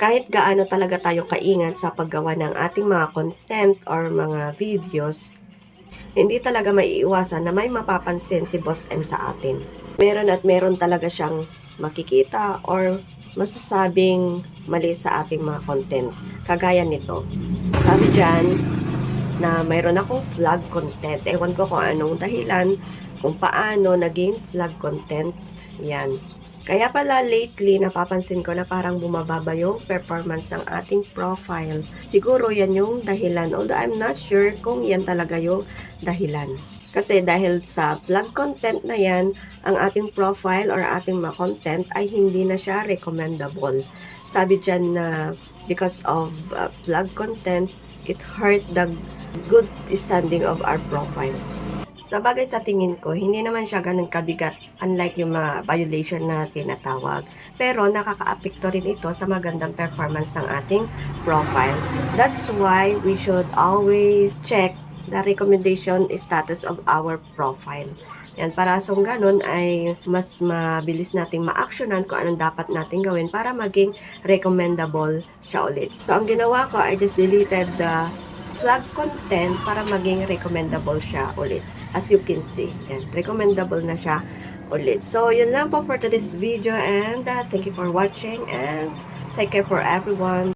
kahit gaano talaga tayo kaingat sa paggawa ng ating mga content or mga videos, hindi talaga maiiwasan na may mapapansin si Boss M sa atin. Meron at meron talaga siyang makikita or masasabing mali sa ating mga content. Kagaya nito. Sabi dyan na mayroon akong vlog content. Ewan ko kung anong dahilan, kung paano naging vlog content. Yan. Kaya pala lately napapansin ko na parang bumababa yung performance ng ating profile. Siguro yan yung dahilan. Although I'm not sure kung yan talaga yung dahilan. Kasi dahil sa vlog content na yan, ang ating profile or ating mga content ay hindi na siya recommendable. Sabi dyan na because of vlog content, it hurt the good standing of our profile. Sa bagay sa tingin ko, hindi naman siya ganun kabigat unlike yung mga violation na tinatawag. Pero nakakaapekto rin ito sa magandang performance ng ating profile. That's why we should always check the recommendation status of our profile. Yan, para sa ganun ay mas mabilis nating ma-actionan kung anong dapat nating gawin para maging recommendable siya ulit. So, ang ginawa ko, I just deleted the flag content para maging recommendable siya ulit. As you can see, yan, recommendable na siya ulit. So, yun lang po for today's video and thank you for watching and take care for everyone.